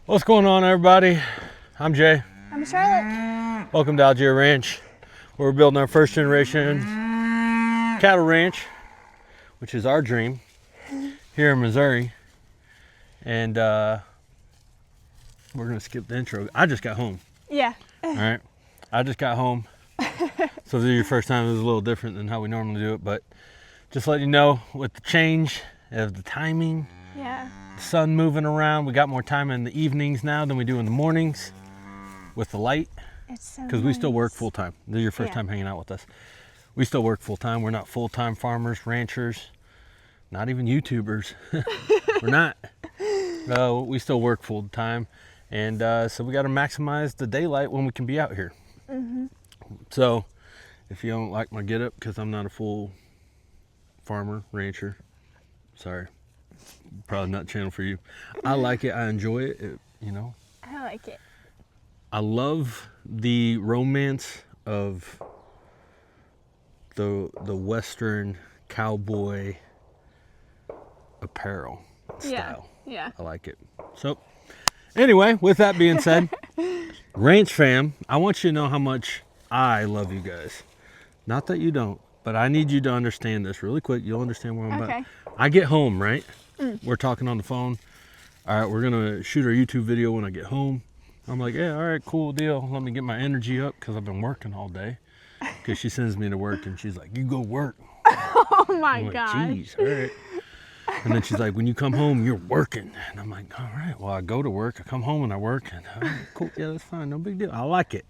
What's going on, everybody? I'm Jay. I'm Charlotte. Welcome to Algiere Ranch, where we're building our first generation cattle ranch, which is our dream here in Missouri. And we're gonna skip the intro. I just got home. Yeah. All right, I just got home. So if this is your first time, it was a little different than how we normally do it, but just let you know, with the change of the timing, Yeah. the sun moving around, we got more time in the evenings now than we do in the mornings with the light. It's so Because we still work nice. full time. This is your first Yeah. time hanging out with us. We still work full time. We're not full time farmers, ranchers, not even YouTubers. We're not. We still work full time, and so we got to maximize the daylight when we can be out here. Mm-hmm. So, if you don't like my getup, because I'm not a full farmer, rancher, sorry, probably not the channel for you. I like it. I enjoy it. You know. I like it. I love the romance of the Western cowboy apparel style. Yeah. I like it. So, anyway, with that being said, Ranch fam, I want you to know how much I love you guys. Not that you don't, but I need you to understand this really quick. You'll understand what I'm Okay. about. I get home, right? We're talking on the phone. All right, we're gonna shoot our YouTube video when I get home. I'm like, yeah, all right, cool deal. Let me get my energy up because I've been working all day. Because she sends me to work and she's like, you go work. Oh my I'm like, God. geez, all right. And then she's like, when you come home, you're working. And I'm like, all right, well, I go to work, I come home and I work. And all right, cool, yeah, that's fine, no big deal. I like it.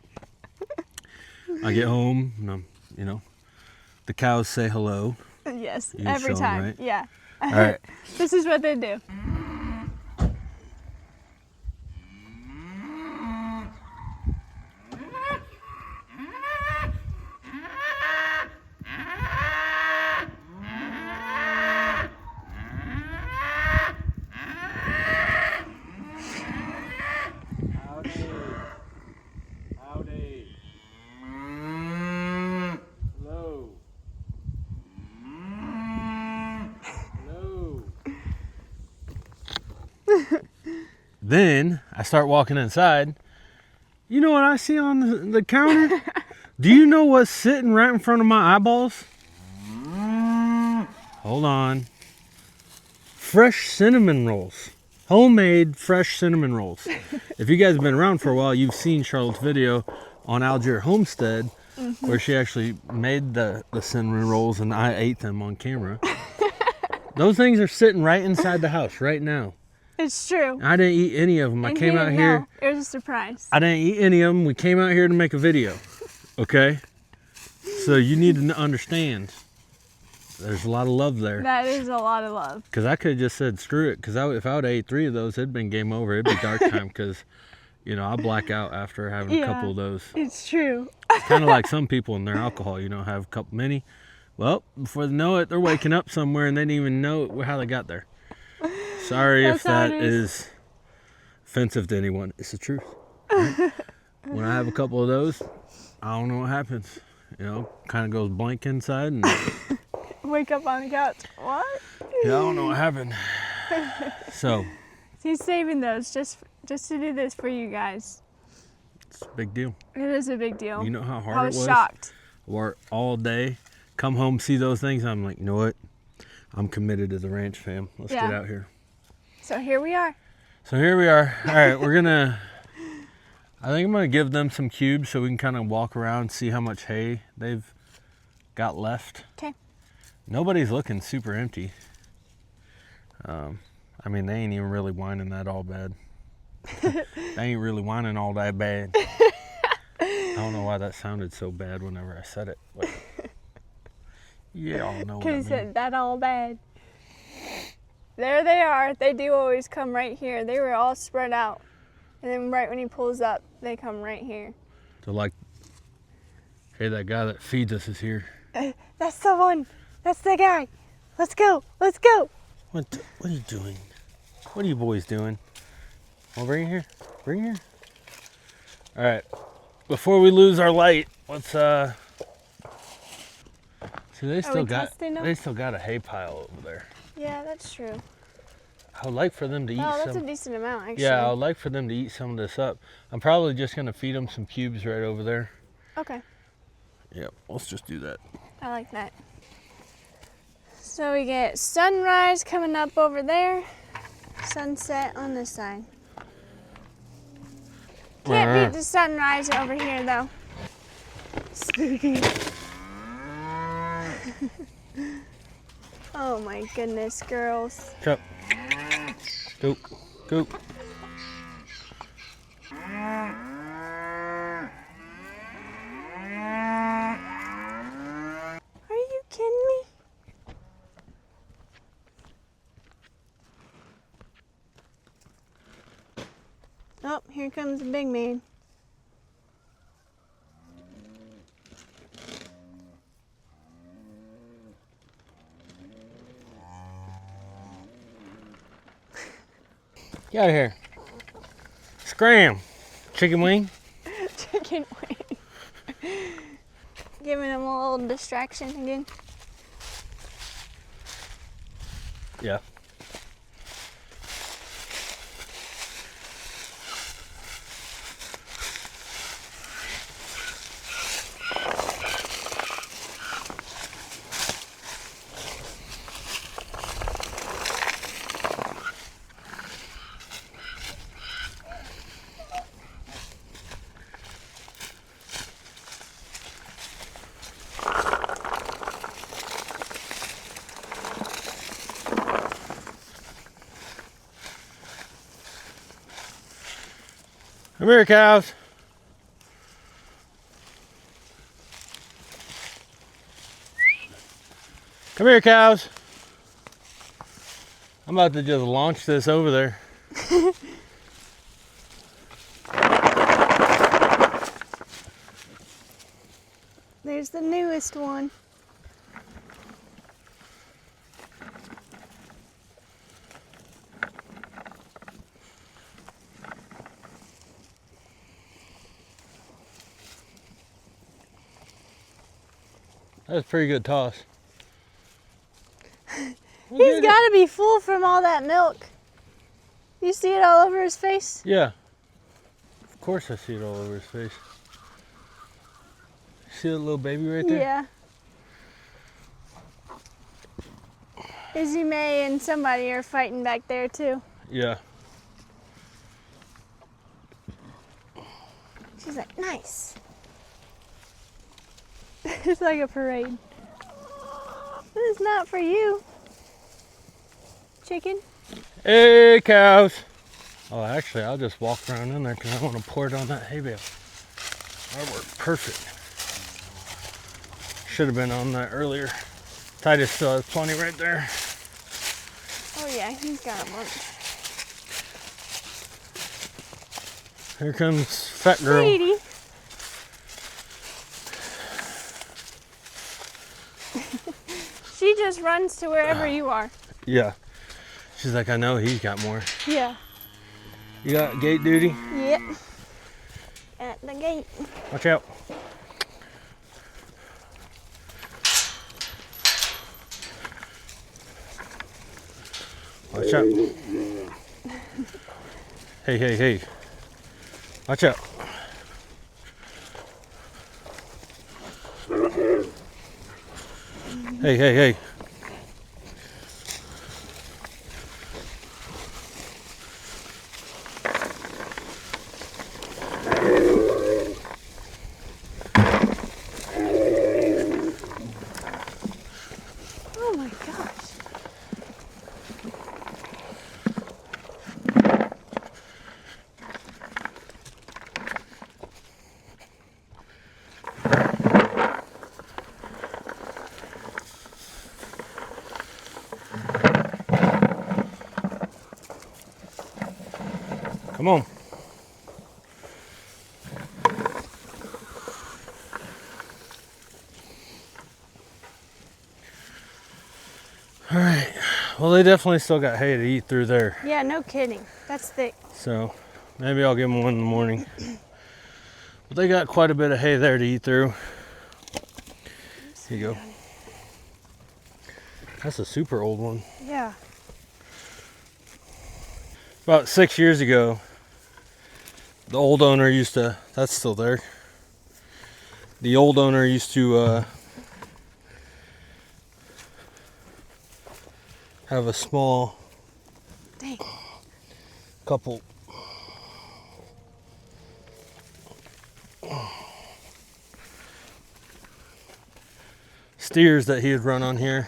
I get home and I'm, you know, the cows say hello. Yes. You Every show 'em, time. right? Yeah. All right. This is what they do. Howdy. Hello. Hello. Then I start walking inside. You know what I see on the counter? Do you know what's sitting right in front of my eyeballs? Hold on. Fresh cinnamon rolls. Homemade fresh cinnamon rolls. If you guys have been around for a while, you've seen Charlotte's video on Algiere Homestead, where she actually made the cinnamon rolls and I ate them on camera. Those things are sitting right inside the house right now. It's true. I didn't eat any of them. I And came he out didn't here. know. It was a surprise. I didn't eat any of them. We came out here to make a video. Okay? So you need to understand. There's a lot of love there. That is a lot of love. Because I could have just said, screw it. Because if I would have ate 3 of those, it'd been game over. It'd be dark time. Because, you know, I black out after having a couple of those. It's true. It's kind of like some people in their alcohol, you know, have a couple many. Well, before they know it, they're waking up somewhere and they didn't even know how they got there. Sorry if That's how that it is offensive to anyone. It's the truth. Right? When I have a couple of those, I don't know what happens. You know, kind of goes blank inside and Wake up on the couch. What? yeah, I don't know what happened. So, He's saving those just to do this for you guys. it's a big deal. It is a big deal. You know how hard I it was was? shocked. Work all day, come home, see those things. I'm like, you know what? I'm committed to the ranch, fam. Let's Yeah. get out here. So here we are. So here we are. All right, I think I'm gonna give them some cubes so we can kind of walk around, see how much hay they've got left. Okay. Nobody's looking super empty. I mean, they ain't even really whining that all bad. They ain't really whining all that bad. I don't know why that sounded so bad whenever I said it. But yeah, y'all know what I Because mean. he said that all bad. There they are. They do always come right here. They were all spread out. And then right when he pulls up, they come right here. They're like, hey, that guy that feeds us is here. That's the one. That's the guy. Let's go. Let's go. What are you doing? What are you boys doing? Well, bring it here. Bring it here. All right. Before we lose our light, let's see. They still got testing them? a hay pile over there. Yeah, that's true. I would like for them to eat Oh, that's some. a decent amount, actually. Yeah, I would like for them to eat some of this up. I'm probably just gonna feed them some cubes right over there. Okay. Yeah, let's just do that. I like that. So we get sunrise coming up over there, sunset on this side. Can't beat the sunrise over here, though. Spooky. Oh my goodness, girls. Chuck. Go. Go. Are you kidding me? Oh, here comes the big man. Get out of here. Scram. Chicken wing. Chicken wing. Giving him a little distraction again. Yeah. Come here, cows. Come here, cows. I'm about to just launch this over there. There's the newest one. That was a pretty good toss. He's got to be full from all that milk. You see it all over his face? Yeah. Of course I see it all over his face. See that little baby right there? Yeah. Izzy May and somebody are fighting back there too. Yeah. She's like, nice. It's like a parade. This is not for you. Chicken. Hey, cows. Oh, actually, I'll just walk around in there because I want to pour it on that hay bale. That worked perfect. Should have been on that earlier. Titus still has plenty right there. Oh yeah, he's got a bunch. Here comes Fat Girl. Sweetie. She just runs to wherever you are. Yeah. She's like, I know he's got more. Yeah. You got gate duty? Yep. At the gate. Watch out. Watch out. Hey, hey, hey. Watch out. Hey, hey, hey. Oh my gosh. Come on. All right. Well, they definitely still got hay to eat through there. Yeah, no kidding. That's thick. So maybe I'll give them one in the morning. But they got quite a bit of hay there to eat through. Here you go. That's a super old one. Yeah. About 6 years ago, the old owner used to, that's still there. The old owner used to have a small couple steers that he had run on here.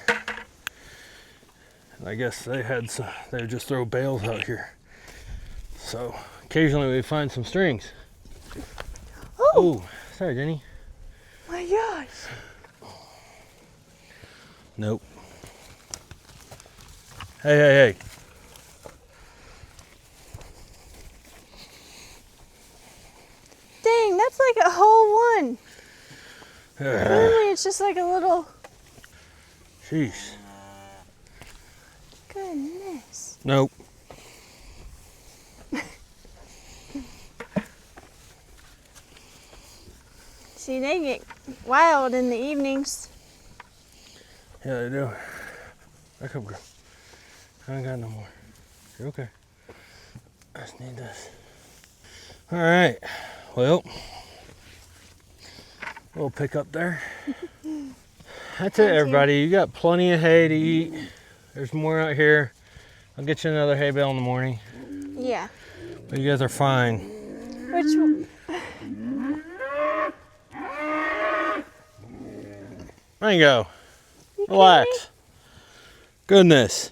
And I guess they would just throw bales out here. So occasionally we find some strings. Oh, sorry, Jenny. My gosh. Nope. Hey. Dang, that's like a whole one. Normally it's just like a little. Sheesh. Goodness. Nope. See, they get wild in the evenings. Yeah, they do. Back up, girl. I ain't got no more. You're okay. I just need this. All right. Well, we'll pick up there. That's it, everybody. You got plenty of hay to eat. There's more out here. I'll get you another hay bale in the morning. Yeah. But you guys are fine. Which There you go. Relax. Goodness.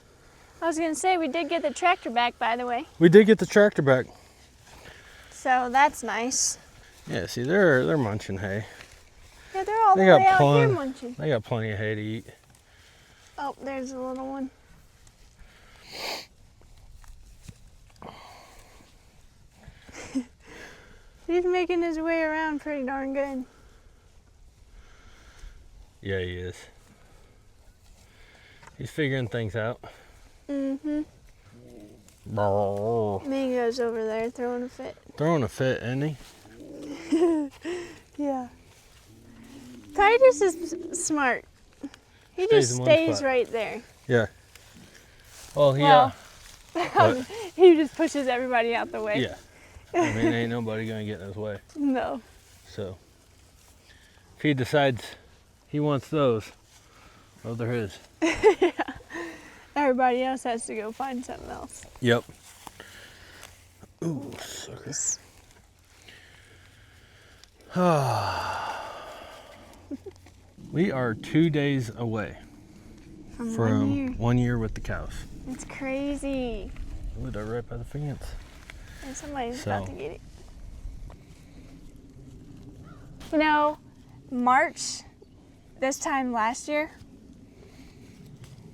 I was gonna say we did get the tractor back, by the way. We did get the tractor back. So that's nice. Yeah, see, they're munching hay. Yeah, they're all They the got way out here plenty. munching. They got plenty of hay to eat. Oh, there's a little one. He's making his way around pretty darn good. Yeah, he is. He's figuring things out. Mm-hmm. Mango's over there throwing a fit. Throwing a fit, isn't he? Yeah. Titus is smart. He Stays just in one stays spot. right there. Yeah. Well, yeah. Well, he just pushes everybody out the way. Yeah. I mean, ain't nobody gonna get in his way. No. So, if he decides he wants those, well, they're his. Yeah. Everybody else has to go find something else. Yep. Ooh, suckers. We are 2 days away from 1 year with the cows. It's crazy. Ooh, they're right by the fence. And somebody's So. about to get it. You know, March, this time last year,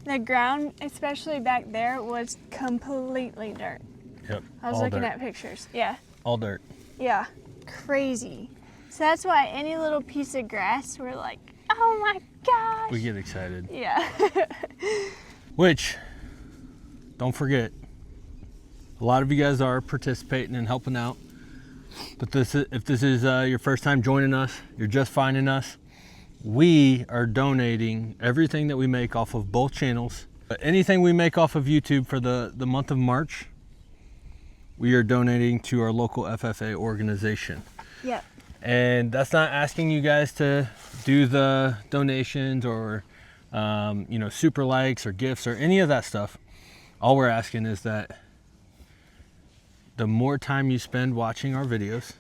the ground, especially back there, was completely dirt. Yep. I was all looking dirt. at pictures. Yeah. All dirt. Yeah. Crazy. So that's why any little piece of grass, we're like, oh my gosh. We get excited. Yeah. Which, don't forget, a lot of you guys are participating and helping out. But if this is your first time joining us, you're just finding us, we are donating everything that we make off of both channels. Anything we make off of YouTube for the month of March, we are donating to our local FFA organization. Yep. And that's not asking you guys to do the donations or super likes or gifts or any of that stuff. All we're asking is that the more time you spend watching our videos,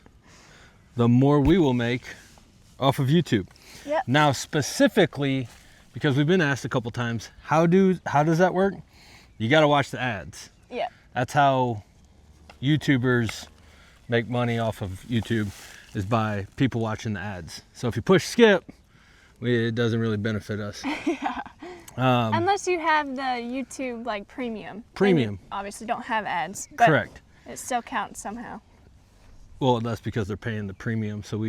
the more we will make off of YouTube. Yep. Now, specifically, because we've been asked a couple times, how does that work? You got to watch the ads. Yep. That's how YouTubers make money off of YouTube, is by people watching the ads. So if you push skip, it doesn't really benefit us. Yeah. Unless you have the YouTube like premium. Premium. Then you obviously don't have ads. But Correct. It still counts somehow. Well, that's because they're paying the premium. So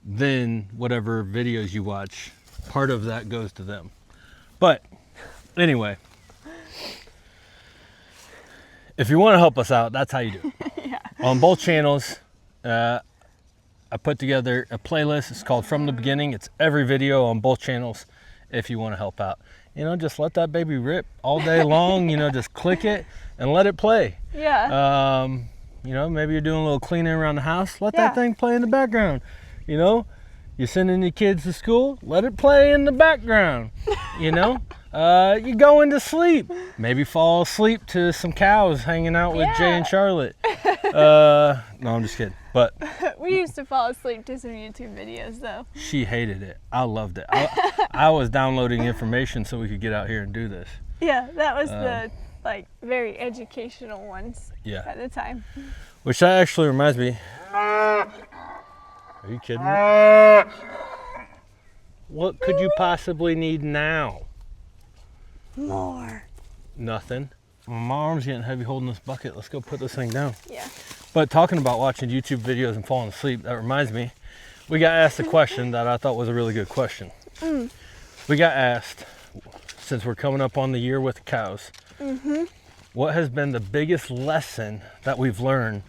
then whatever videos you watch, part of that goes to them. But anyway, if you want to help us out, that's how you do it. Yeah. On both channels, I put together a playlist. It's called From the Beginning. It's every video on both channels if you want to help out. you know, just let that baby rip all day long. You know, just click it and let it play. Yeah. You know, maybe you're doing a little cleaning around the house. Let Yeah. that thing play in the background. You know, you're sending your kids to school. Let it play in the background. You know, you go into sleep. Maybe fall asleep to some cows hanging out with Jay and Charlotte. No, I'm just kidding. But We used to fall asleep to some YouTube videos, though. she hated it. I loved it. I was downloading information so we could get out here and do this. Yeah, that was the like very educational ones at the time. Which that actually reminds me. Are you kidding me? What could you possibly need now? More. Nothing. My arm's getting heavy holding this bucket. Let's go put this thing down. Yeah. But talking about watching YouTube videos and falling asleep, that reminds me, we got asked a question that I thought was a really good question. We got asked, since we're coming up on the year with the cows, what has been the biggest lesson that we've learned,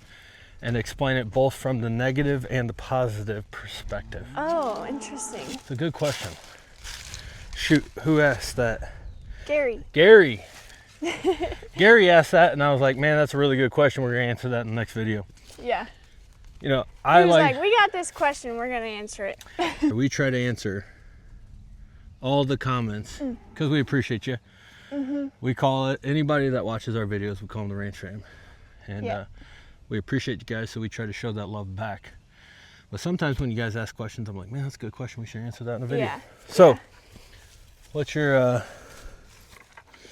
and explain it both from the negative and the positive perspective. Oh, interesting. It's a good question. Shoot, who asked that? Gary. Gary. Gary asked that, and I was like, man, that's a really good question. We're going to answer that in the next video. Yeah. You know, He was like, we got this question, we're going to answer it. we try to answer all the comments because we appreciate you. We call it, anybody that watches our videos, we call them the ranch fam. And we appreciate you guys, so we try to show that love back. But sometimes when you guys ask questions, I'm like, man, that's a good question. We should answer that in a video. Yeah. So, what's your...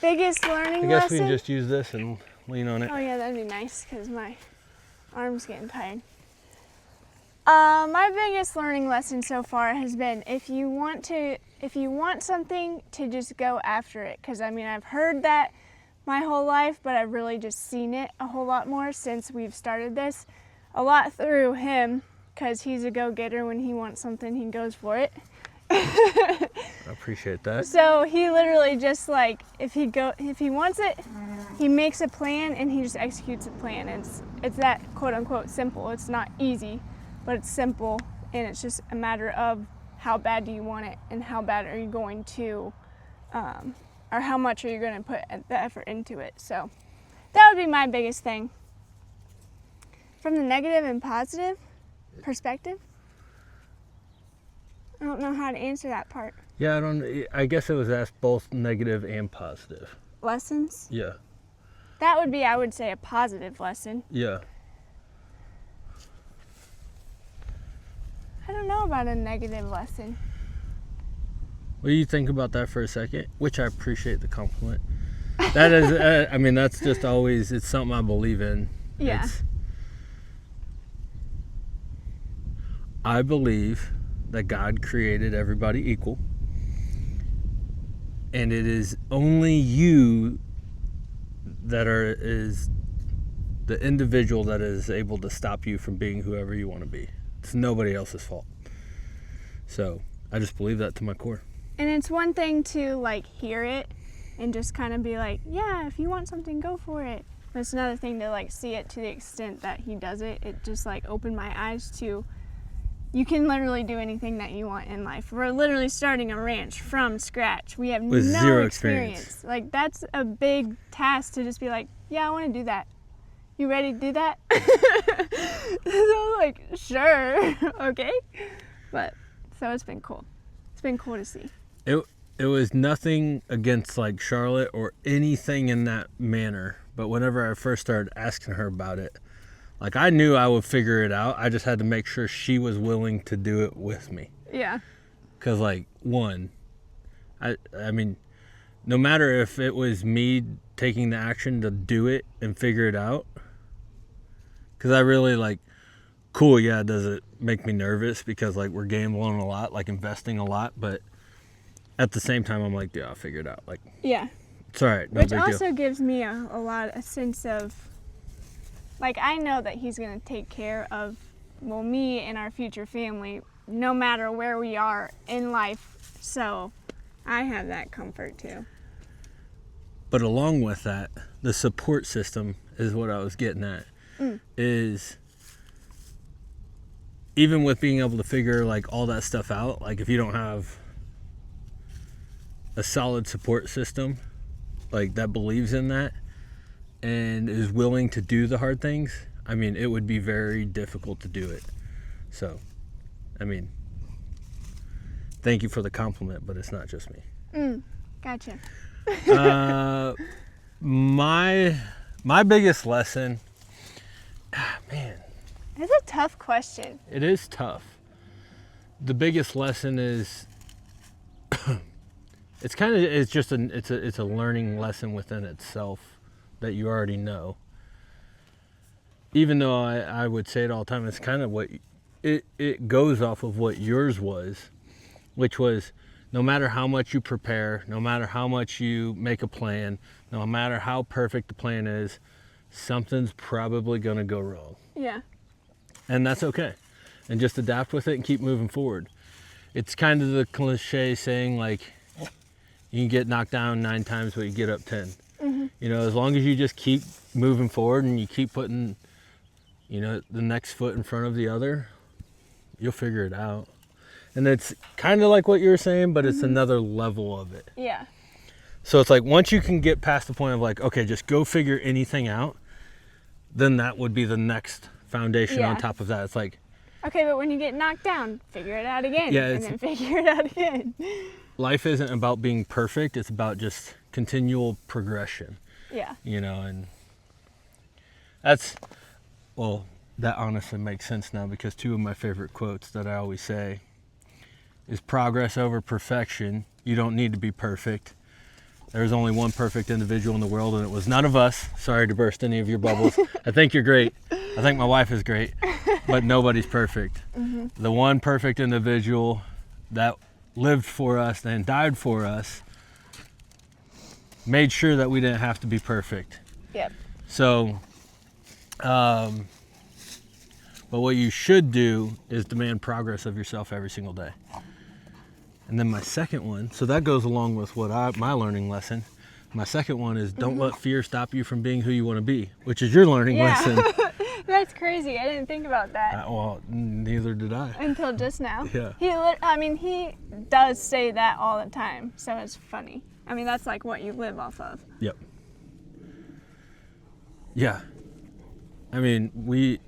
biggest learning I guess lesson? we can just use this and lean on it. Oh yeah, that'd be nice because my arm's getting tired. My biggest learning lesson so far has been if you want something, to just go after it. Because I mean, I've heard that my whole life, but I've really just seen it a whole lot more since we've started this. A lot through him, because he's a go-getter. When he wants something, he goes for it. I appreciate that. So he literally just like, if he wants it, he makes a plan and he just executes a plan. It's that quote unquote simple. It's not easy, but it's simple, and it's just a matter of how bad do you want it and how bad are you going to, or how much are you going to put the effort into it. So that would be my biggest thing. From the negative and positive perspective, I don't know how to answer that part. Yeah, I guess it was asked both negative and positive. Lessons? Yeah. That would be, I would say, a positive lesson. Yeah. I don't know about a negative lesson. What do you think about that for a second? Which I appreciate the compliment. That is, I mean, that's just always, it's something I believe in. Yeah. I believe that God created everybody equal, and it is only you that is the individual that is able to stop you from being whoever you want to be. It's nobody else's fault. So I just believe that to my core. And it's one thing to like hear it and just kind of be like, yeah, if you want something, go for it. But it's another thing to like see it to the extent that he does it. It just like opened my eyes to, you can literally do anything that you want in life. We're literally starting a ranch from scratch. We have With no zero experience. Like that's a big task to just be like, yeah, I want to do that. You ready to do that? So I'm like, sure, okay. But so it's been cool. It's been cool to see. It was nothing against like Charlotte or anything in that manner. But whenever I first started asking her about it, like I knew I would figure it out. I just had to make sure she was willing to do it with me. Yeah. Cause like I mean, no matter if it was me taking the action to do it and figure it out. Cause I really like, cool, yeah, does it make me nervous because like we're gambling a lot, like investing a lot, but at the same time I'm like, yeah, I'll figure it out. Like, Yeah. it's all right, no Which big deal. also gives me a sense of, like, I know that he's going to take care of, well, me and our future family, no matter where we are in life. So I have that comfort too. But along with that, the support system is what I was getting at. Is even with being able to figure like all that stuff out, like if you don't have a solid support system, like that believes in that and is willing to do the hard things, I mean, it would be very difficult to do it. So, I mean, thank you for the compliment, but it's not just me. Gotcha. My biggest lesson, man. It's a tough question. It is tough. The biggest lesson is it's a learning lesson within itself that you already know. Even though I would say it all the time, it's kind of what it goes off of what yours was, which was no matter how much you prepare, no matter how much you make a plan, no matter how perfect the plan is, something's probably going to go wrong. Yeah. And that's okay. And just adapt with it and keep moving forward. It's kind of the cliche saying, like, you can get knocked down 9 times, but you get up 10. Mm-hmm. You know, as long as you just keep moving forward and you keep putting, you know, the next foot in front of the other, you'll figure it out. And it's kind of like what you were saying, but it's another level of it. Yeah. So it's like once you can get past the point of like, okay, just go figure anything out, then that would be the next foundation on top of that. It's like, okay, but when you get knocked down, figure it out again. Yeah, and then figure it out again. Life isn't about being perfect. It's about just continual progression. Yeah. You know, and that honestly makes sense now, because 2 of my favorite quotes that I always say is progress over perfection. You don't need to be perfect. There's only one perfect individual in the world, and it was none of us. Sorry to burst any of your bubbles. I think you're great. I think my wife is great, but nobody's perfect. Mm-hmm. The one perfect individual that lived for us and died for us made sure that we didn't have to be perfect. Yep. So, but what you should do is demand progress of yourself every single day. And then my second one, so that goes along with my learning lesson. My second one is don't let fear stop you from being who you want to be, which is your learning lesson. That's crazy. I didn't think about that. Well, neither did I. Until just now. Yeah. He does say that all the time, so it's funny. I mean, that's like what you live off of. Yep. Yeah. I mean,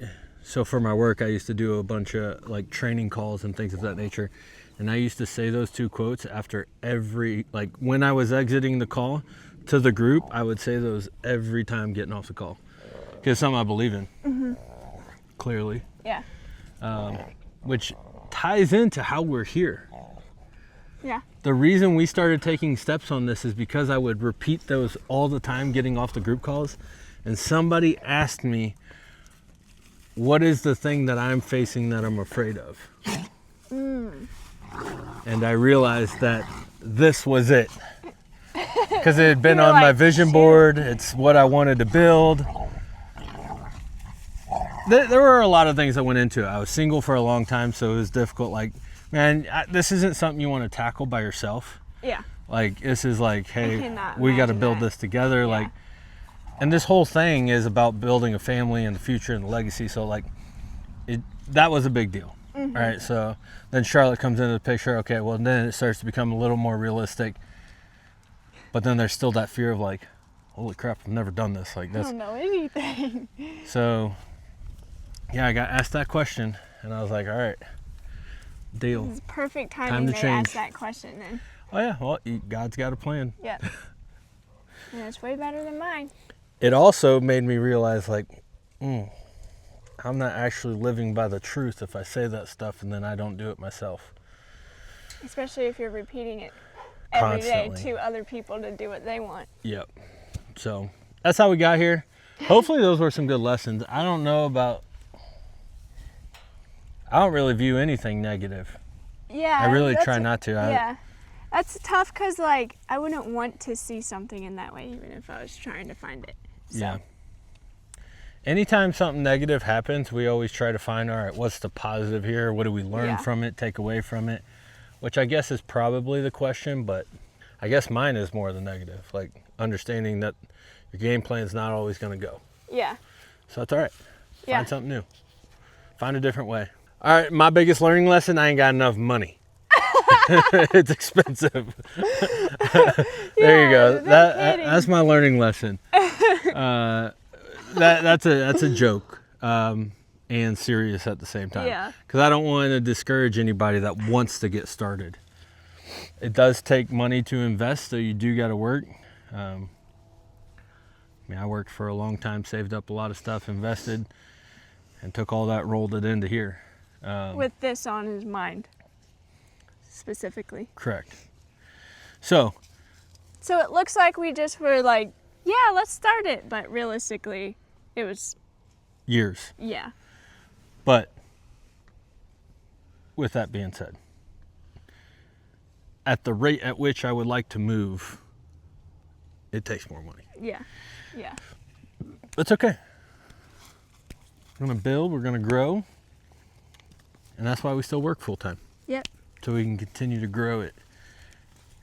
so for my work, I used to do a bunch of like training calls and things of that nature. And I used to say those 2 quotes after like when I was exiting the call to the group, I would say those every time getting off the call. Because it's something I believe in, clearly. Yeah. Which ties into how we're here. Yeah. The reason we started taking steps on this is because I would repeat those all the time getting off the group calls. And somebody asked me, what is the thing that I'm facing that I'm afraid of? And I realized that this was it. Because it had been on my vision board. It's what I wanted to build. There were a lot of things that went into it. I was single for a long time, so it was difficult. Like, man, this isn't something you want to tackle by yourself. Yeah. Like, this is like, hey, we got to imagine build this together. Yeah. Like, and this whole thing is about building a family and the future and the legacy. So, like, that was a big deal. All right, so then Charlotte comes into the picture. Okay, well, then it starts to become a little more realistic. But then there's still that fear of like, holy crap, I've never done this. Like, I don't know anything. So, yeah, I got asked that question, and I was like, all right, deal. It's perfect timing to ask that question then. Oh, yeah, well, God's got a plan. Yeah. And it's way better than mine. It also made me realize, like, I'm not actually living by the truth if I say that stuff and then I don't do it myself. Especially if you're repeating it every day Constantly. to other people to do what they want. Yep. So that's how we got here. Hopefully those were some good lessons. I don't really view anything negative. Yeah. I really try not to. Yeah. That's tough because, like, I wouldn't want to see something in that way even if I was trying to find it. So. Yeah. Anytime something negative happens, we always try to find, all right, what's the positive here? What do we learn from it, take away from it? Which I guess is probably the question, but I guess mine is more the negative, like understanding that your game plan is not always going to go. Yeah. So that's all right. Yeah. Find something new. Find a different way. All right, my biggest learning lesson, I ain't got enough money. It's expensive. There you go. That's my learning lesson. That's a joke, and serious at the same time. Yeah. Because I don't want to discourage anybody that wants to get started. It does take money to invest, so you do got to work. I worked for a long time, saved up a lot of stuff, invested, and took all that, rolled it into here. With this on his mind, specifically. Correct. So it looks like we just were like, yeah, let's start it. But realistically, it was years. Yeah. But with that being said, at the rate at which I would like to move, it takes more money. Yeah. Yeah. It's okay. We're going to build, we're going to grow. And that's why we still work full time. Yep. So we can continue to grow it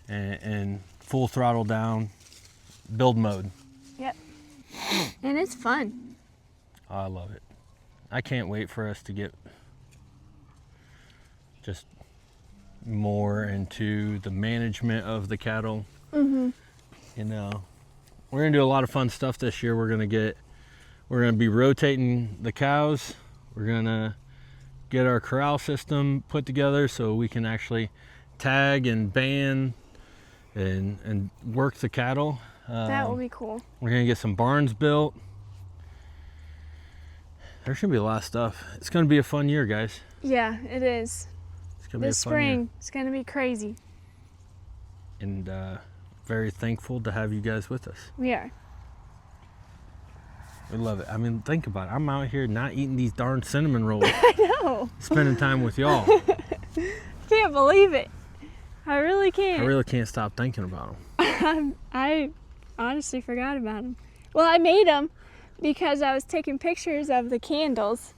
and full throttle down, build mode. Yep. And it's fun. I love it. I can't wait for us to get just more into the management of the cattle. Mm-hmm. You know, we're going to do a lot of fun stuff this year. We're going to be rotating the cows. We're going to get our corral system put together so we can actually tag and ban and work the cattle. That will be cool. We're gonna get some barns built. There's gonna be a lot of stuff. It's gonna be a fun year, guys. Yeah, it is. It's gonna be this a fun year. spring, it's gonna be crazy. And very thankful to have you guys with us. We are. We love it. I mean, think about it. I'm out here not eating these darn cinnamon rolls. I know. Spending time with y'all. Can't believe it. I really can't. I really can't stop thinking about them. I honestly forgot about them. Well, I made them because I was taking pictures of the candles,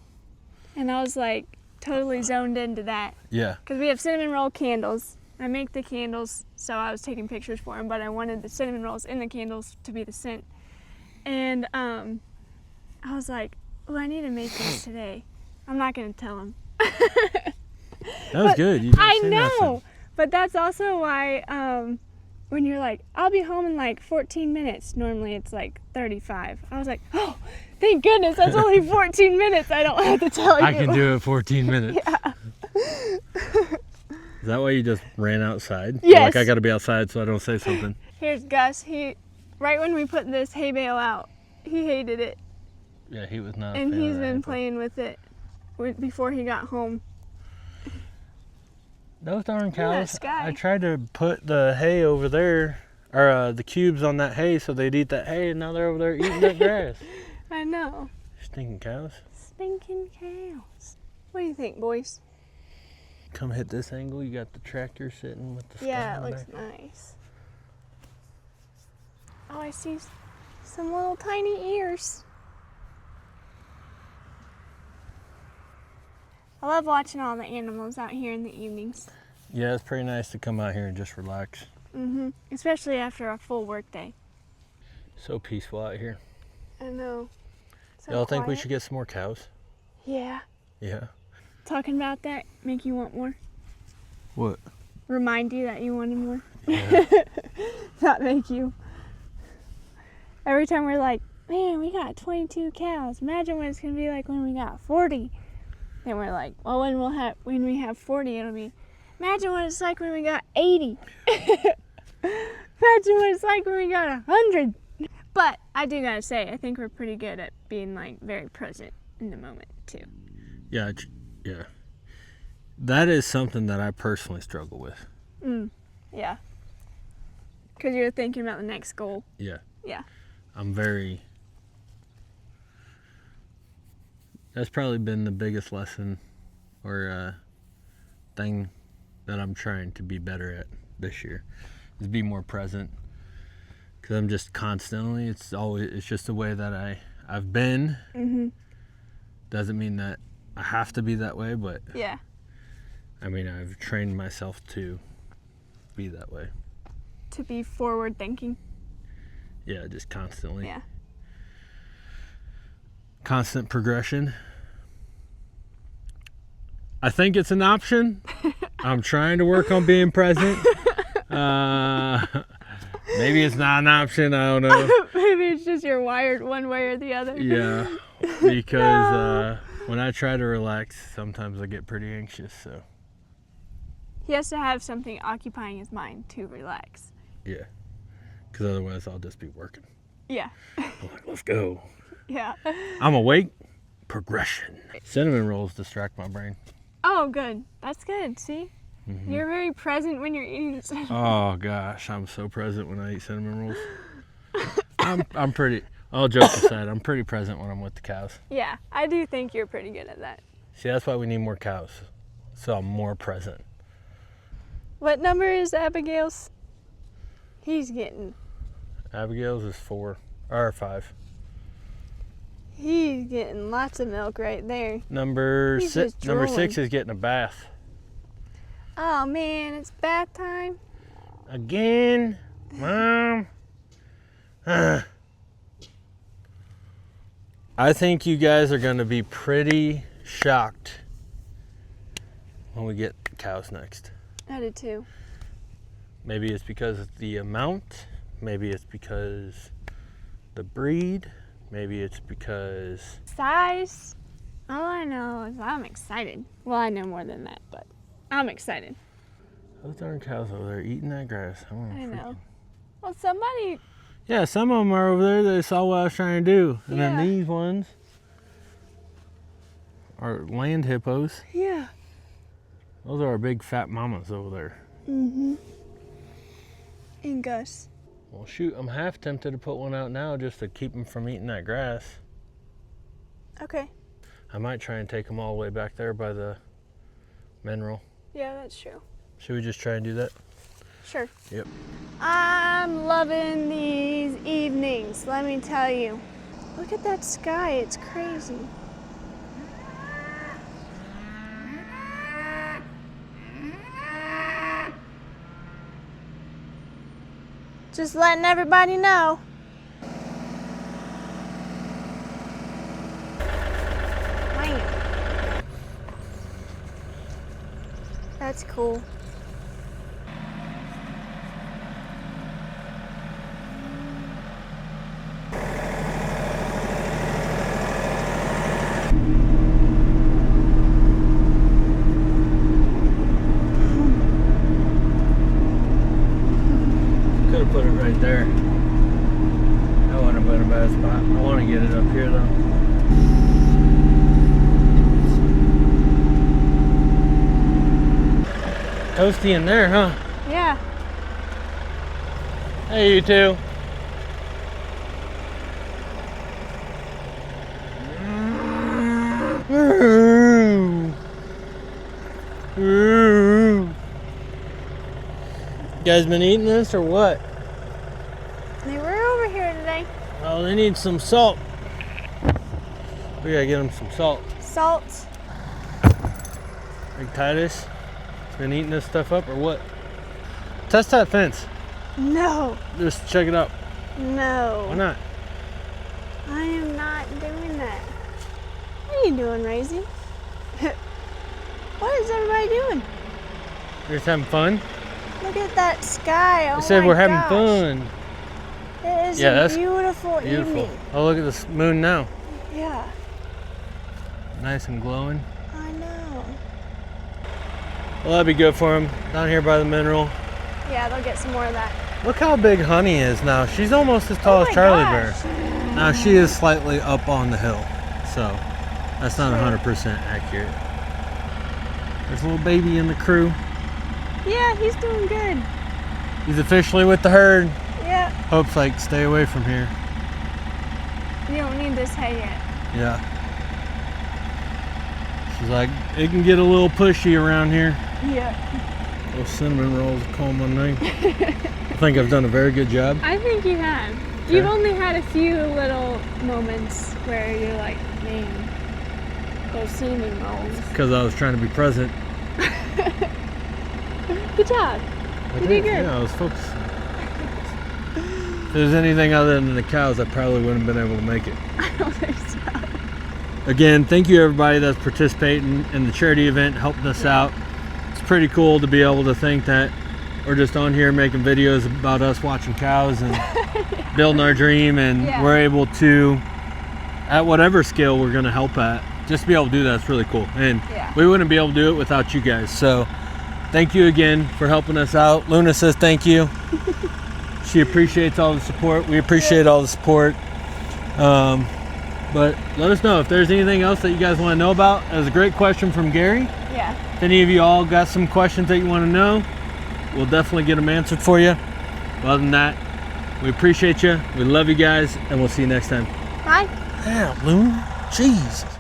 and I was like totally zoned into that. Yeah. Because we have cinnamon roll candles. I make the candles, so I was taking pictures for them, but I wanted the cinnamon rolls in the candles to be the scent. And I was like, oh, I need to make this today. I'm not going to tell him. That was good. You didn't I say know. nothing. But that's also why when you're like, I'll be home in like 14 minutes. Normally it's like 35. I was like, oh, thank goodness. That's only 14 minutes. I don't have to tell you. I can do it 14 minutes. Yeah. Is that why you just ran outside? Yes. Like, I got to be outside so I don't say something. Here's Gus. Right when we put this hay bale out, he hated it. Yeah, he was not a And fan he's of been that. playing with it before he got home. Those darn cows. Sky. I tried to put the hay over there, or the cubes on that hay so they'd eat that hay, and now they're over there eating that grass. I know. Stinking cows. Stinking cows. What do you think, boys? Come hit this angle. You got the tractor sitting with the sky Yeah, it on looks back. nice. Oh, I see some little tiny ears. I love watching all the animals out here in the evenings. Yeah, it's pretty nice to come out here and just relax. Especially after a full work day. So peaceful out here. I know. So Y'all think we quiet. should get some more cows? Yeah. Yeah. Talking about that make you want more? What? Remind you that you wanted more? Yeah. Not make you. Every time we're like, man, we got 22 cows. Imagine what it's gonna be like when we got 40. And we're like, well, when we have 40, it'll be. Imagine what it's like when we got 80. Imagine what it's like when we got 100. But I do gotta say, I think we're pretty good at being like very present in the moment too. Yeah. Yeah. That is something that I personally struggle with. Yeah. Because you're thinking about the next goal. Yeah. Yeah. That's probably been the biggest lesson or thing that I'm trying to be better at this year, is be more present. Because I'm just constantly, it's just the way that I've been. Doesn't mean that I have to be that way, but Yeah. I mean, I've trained myself to be that way. To be forward thinking. Yeah, just constantly. Yeah. Constant progression. I think it's an option. I'm trying to work on being present. Maybe it's not an option. I don't know. Maybe it's just you're wired one way or the other. Yeah, because when I try to relax, sometimes I get pretty anxious. So He has to have something occupying his mind to relax. yeah, because otherwise I'll just be working. Yeah. I'm like, let's go. Yeah. I'm awake. Progression. Cinnamon rolls distract my brain. Oh, good. That's good. See? You're very present when you're eating cinnamon. Oh gosh, I'm so present when I eat cinnamon rolls. I'm pretty. All jokes aside, I'm pretty present when I'm with the cows. Yeah, I do think you're pretty good at that. See, that's why we need more cows, so I'm more present. What number is Abigail's? He's getting. Abigail's is 4 or 5. He's getting lots of milk right there. Number He's 6. just Number drooling. 6 is getting a bath Oh man, it's bath time. again, Mom. I think you guys are going to be pretty shocked when we get cows next. I did too. Maybe it's because of the amount. Maybe it's because the breed. Maybe it's because Size. All I know is I'm excited. Well, I know more than that, but I'm excited. those darn cows over there eating that grass. I know. Well, somebody. Yeah, some of them are over there. They saw what I was trying to do. And Yeah. then these ones are land hippos. Yeah. Those are our big fat mamas over there. Mm-hmm. And Gus. Well, shoot, I'm half tempted to put one out now just to keep them from eating that grass. Okay. I might try and take them all the way back there by the mineral. Yeah, that's true. Should we just try and do that? Sure. Yep. I'm loving these evenings, let me tell you. Look at that sky, it's crazy. Just letting everybody know. Man. That's cool. Could have put it right there. That wouldn't have been a bad spot. I want to get it up here though. Toasty in there, huh? Yeah. Hey, you two. You guys been eating this or what? They were over here today. Oh, they need some salt. We gotta get them some salt. Salt. Big Titus been eating this stuff up or what? Test that fence. No. Just check it out. No. Why not? I am not doing that. What are you doing, Raisy? What is everybody doing? You're just having fun? Look at that sky. Oh I said my we're having gosh. fun. It is Yeah, a that's beautiful Beautiful. evening. Oh, look at this moon now. Yeah, Nice and glowing. I know. Well, that'd be good for them. Down here by the mineral. Yeah, they'll get some more of that. Look how big Honey is now. She's almost as tall Oh as my Charlie gosh. Bear. Now she is slightly up on the hill, so that's not 100% accurate. There's a little baby in the crew. Yeah, he's doing good. He's officially with the herd. Yeah. Hope's like, stay away from here. You don't need this hay yet. Yeah. She's like, it can get a little pushy around here. Yeah. Those cinnamon rolls call my name. I think I've done a very good job. I think you have. Okay. You've only had a few little moments where you're like, man, those cinnamon rolls. Because I was trying to be present. Good job. I You did good. Yeah, I was focused. If there's anything other than the cows, I probably wouldn't have been able to make it. I don't think so. Again, thank you everybody that's participating in the charity event, helping us out. pretty cool to be able to think that we're just on here making videos about us watching cows and building our dream, and we're able to, at whatever scale we're going to help at, just to be able to do that is really cool. And we wouldn't be able to do it without you guys. So thank you again for helping us out. Luna says thank you. She appreciates all the support. We appreciate all the support. But let us know if there's anything else that you guys want to know about. That was a great question from Gary. Yeah. If any of you all got some questions that you want to know, we'll definitely get them answered for you. But other than that, we appreciate you. We love you guys, and we'll see you next time. Bye. Yeah, Loon. Jesus.